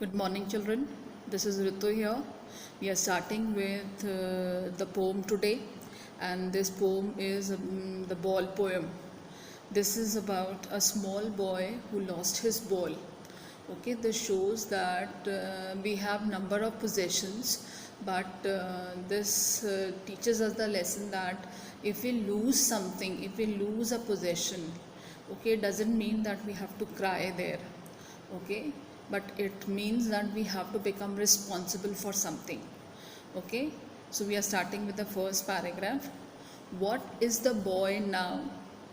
Good morning, children. This is Ritu here. We are starting with the poem today, and this poem is the ball poem. This is about a small boy who lost his ball. Okay, this shows that we have number of possessions, but this teaches us the lesson that if we lose something, if we lose a possession, okay, doesn't mean that we have to cry there, okay, but it means that we have to become responsible for something. Okay, so we are starting with the first paragraph. What is the boy now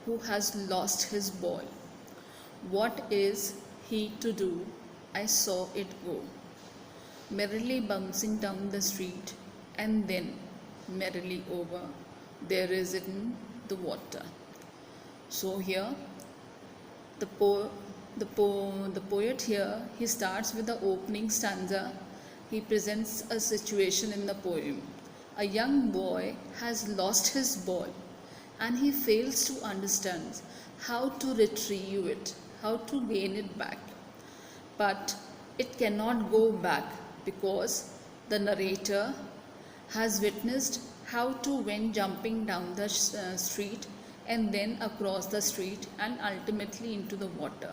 who has lost his ball? What is he to do? I saw it go, merrily bouncing down the street, and then merrily over. There is it in the water. So here the poet here, he starts with the opening stanza. He presents a situation in the poem. A young boy has lost his ball and he fails to understand how to retrieve it, how to gain it back. But it cannot go back because the narrator has witnessed how to went jumping down the street and then across the street and ultimately into the water,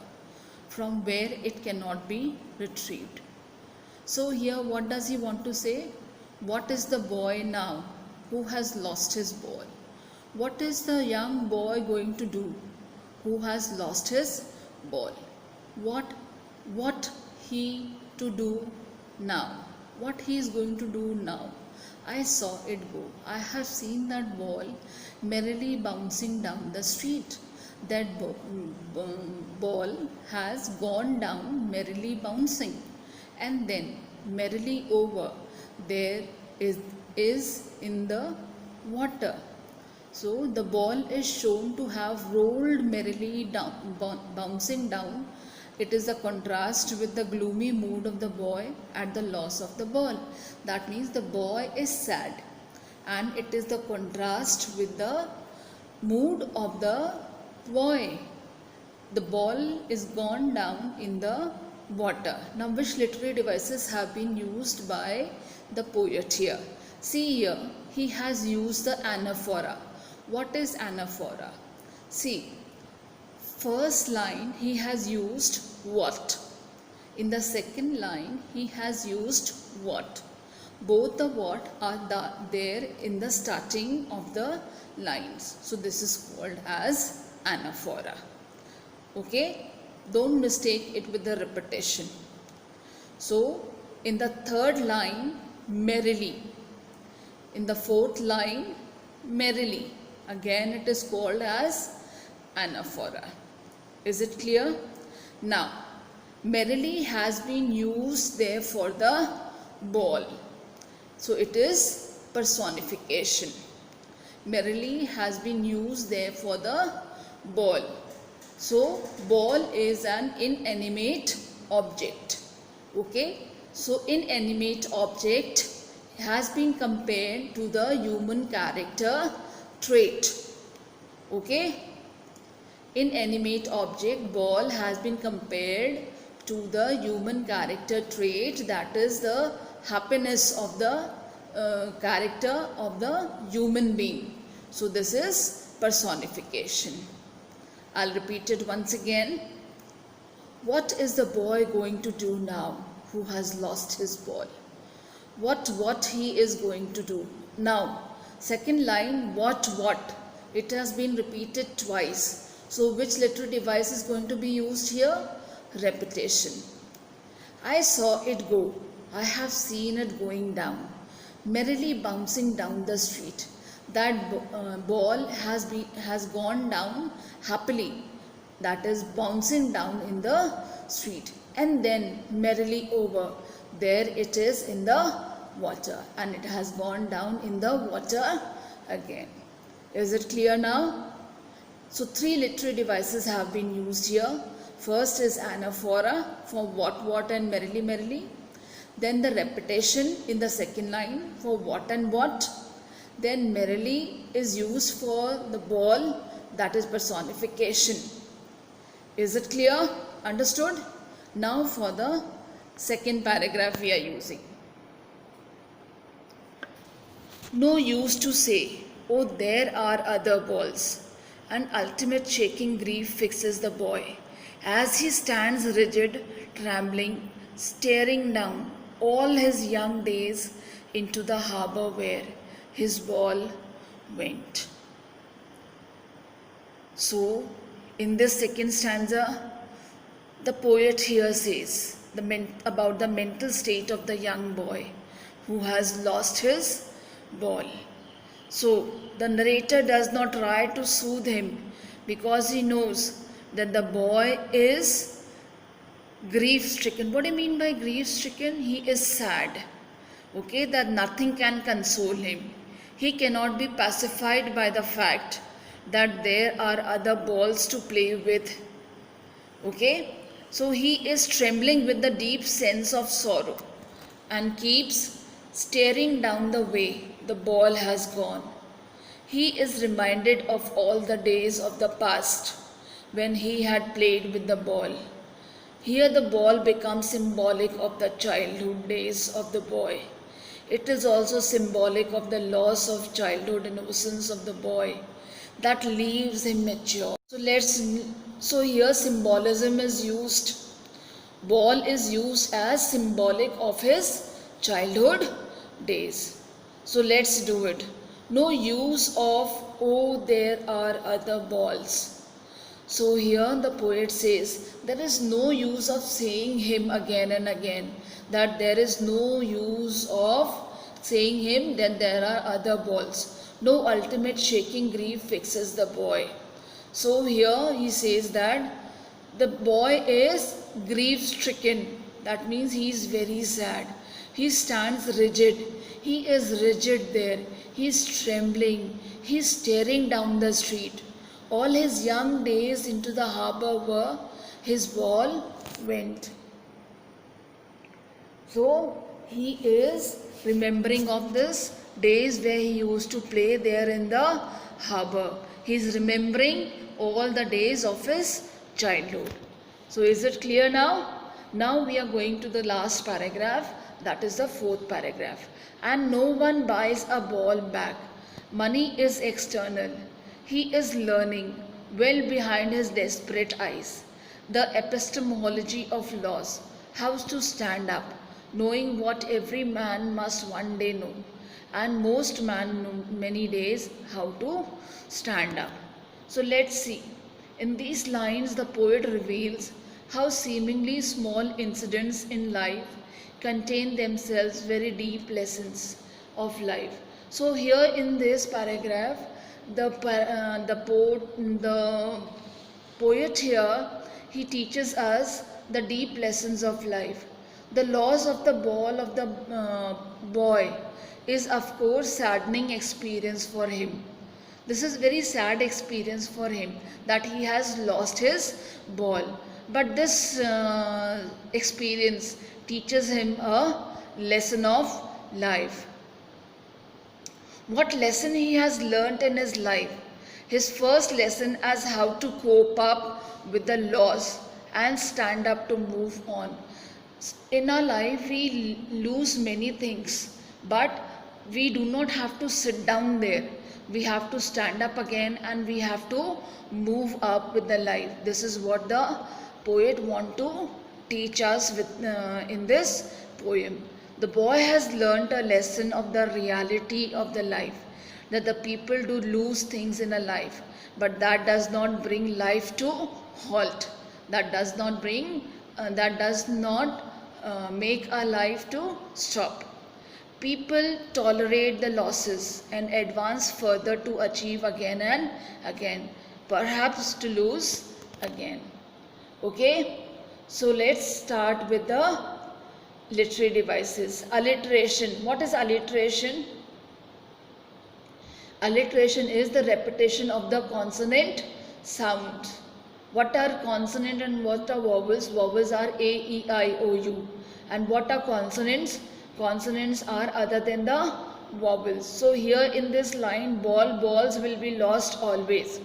from where it cannot be retrieved. So here what does he want to say? What is the boy now who has lost his ball? What is the young boy going to do who has lost his ball? What he to do now? What he is going to do now? I saw it go. I have seen that ball merrily bouncing down the street. That ball has gone down merrily bouncing and then merrily over. There is in the water. So the ball is shown to have rolled merrily down, bouncing down. It is a contrast with the gloomy mood of the boy at the loss of the ball. That means the boy is sad, and it is the contrast with the mood of the boy. The ball is gone down in the water. Now, which literary devices have been used by the poet here? See here, he has used the anaphora. What is anaphora? See, first line he has used what. In the second line he has used what. Both the what are there in the starting of the lines. So this is called as anaphora. Okay, don't mistake it with the repetition. So in the third line, merrily. In the fourth line, merrily. Again it is called as anaphora. Is it clear? Now, merrily has been used there for the ball. So it is personification. Merrily has been used there for the ball. So ball is an inanimate object. Okay. So inanimate object has been compared to the human character trait. Okay. Inanimate object ball has been compared to the human character trait, that is the happiness of the character of the human being. So this is personification. I'll repeat it once again. What is the boy going to do now who has lost his ball? What he is going to do now? Second line, what? It has been repeated twice. So which literary device is going to be used here? Repetition. I saw it go. I have seen it going down, merrily bouncing down the street. That ball has gone down happily. That is bouncing down in the street, and then merrily over. There it is in the water, and it has gone down in the water again. Is it clear now? So three literary devices have been used here. First is anaphora for what and merrily. Then the repetition in the second line for what and what. Then merrily is used for the ball, that is personification. Is it clear? Understood? Now for the second paragraph we are using. No use to say, oh, there are other balls. An ultimate shaking grief fixes the boy as he stands rigid, trembling, staring down all his young days into the harbour where his ball went. So, in this second stanza, the poet here says about the mental state of the young boy who has lost his ball. So the narrator does not try to soothe him because he knows that the boy is grief stricken. What do you mean by grief stricken? He is sad. Okay, that nothing can console him. He cannot be pacified by the fact that there are other balls to play with. Okay, so he is trembling with the deep sense of sorrow and keeps staring down the way the ball has gone. He is reminded of all the days of the past when he had played with the ball. Here the ball becomes symbolic of the childhood days of the boy. It is also symbolic of the loss of childhood innocence of the boy that leaves him mature. So here symbolism is used. Ball is used as symbolic of his childhood days. So let's do it. No use of, oh, there are other balls. So here the poet says there is no use of saying him again and again, that there is no use of saying him that there are other balls. No ultimate shaking grief fixes the boy. So here he says that the boy is grief stricken. That means he is very sad. He stands rigid. He is rigid there. He is trembling. He is staring down the street. All his young days into the harbour where his ball went. So he is remembering of this days where he used to play there in the harbour. He is remembering all the days of his childhood. So is it clear now? Now we are going to the last paragraph, that is the fourth paragraph. And no one buys a ball back. Money is external. He is learning well behind his desperate eyes the epistemology of laws, how to stand up, knowing what every man must one day know, and most men know many days how to stand up. So let's see. In these lines, the poet reveals how seemingly small incidents in life contain themselves very deep lessons of life. So here in this paragraph, the poet here, he teaches us the deep lessons of life. The loss of the ball of the boy is of course saddening experience for him. This is very sad experience for him that he has lost his ball. But this experience teaches him a lesson of life. What lesson he has learnt in his life? His first lesson as how to cope up with the loss and stand up to move on. In our life we lose many things, but we do not have to sit down there. We have to stand up again and we have to move up with the life. This is what the poet want to teach us in this poem. The boy has learnt a lesson of the reality of the life, that the people do lose things in a life, but that does not bring life to halt. That does not make our life to stop. People tolerate the losses and advance further to achieve again and again, perhaps to lose again. Okay, so let's start with the literary devices. Alliteration. What is alliteration? Alliteration is the repetition of the consonant sound. What are consonant and what are vowels? Vowels are A, E, I, O, U. And what are consonants? Consonants are other than the vowels. So here in this line, balls will be lost always.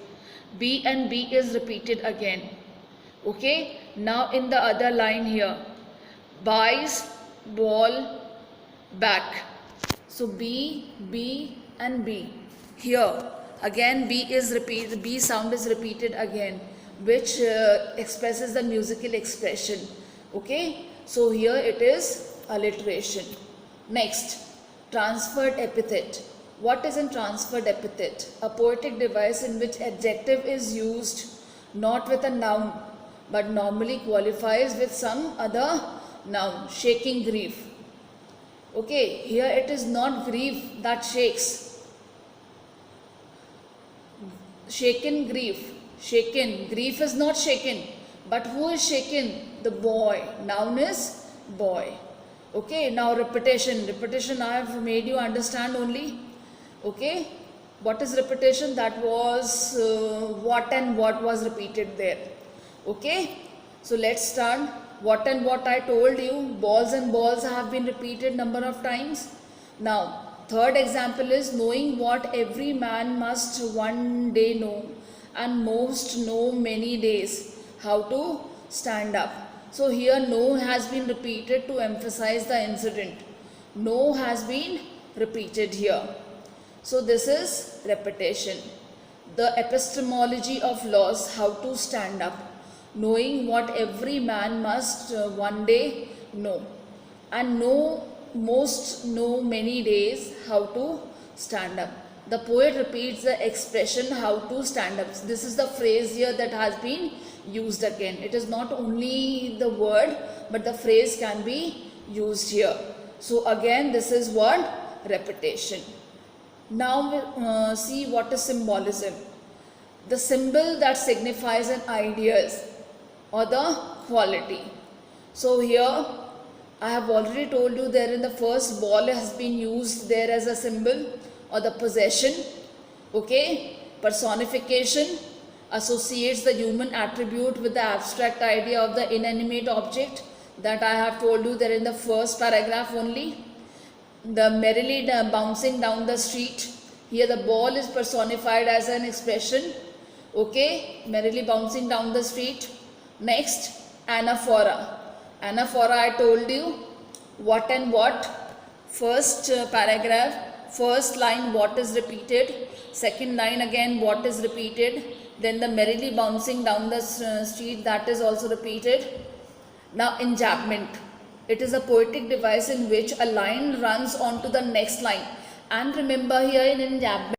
B and B is repeated again. Okay. Now in the other line here, buys ball back. So B, B and B. Here again B sound is repeated again, which expresses the musical expression. Okay, so here it is alliteration. Next, transferred epithet. What is a transferred epithet? A poetic device in which adjective is used not with a noun but normally qualifies with some other noun. Shaking grief. Okay, here it is not grief that shakes. Shaken grief. Shaken. Grief is not shaken. But who is shaken? The boy. Noun is boy. Okay, now repetition. Repetition I have made you understand only. Okay, what is repetition? That was what and what was repeated there. Okay, so let's start. What and what I told you, balls and balls have been repeated number of times. Now, third example is knowing what every man must one day know and most know many days. How to stand up. So here no has been repeated to emphasize the incident. No has been repeated here. So this is repetition. The epistemology of laws, how to stand up. Knowing what every man must one day know. And know many days, how to stand up. The poet repeats the expression how to stand up. This is the phrase here that has been used again. It is not only the word but the phrase can be used here. So again this is what? Repetition. Now we'll see what is symbolism. The symbol that signifies an ideas or the quality. So here I have already told you there in the first ball has been used there as a symbol or the possession. Okay, personification associates the human attribute with the abstract idea of the inanimate object that I have told you there in the first paragraph only. The merrily bouncing down the street. Here the ball is personified as an expression. Okay, merrily bouncing down the street. Next, anaphora. Anaphora I told you what and what. First paragraph, first line what is repeated. Second line again what is repeated. Then the merrily bouncing down the street, that is also repeated. Now enjambment. It is a poetic device in which a line runs on to the next line. And remember here in enjambment,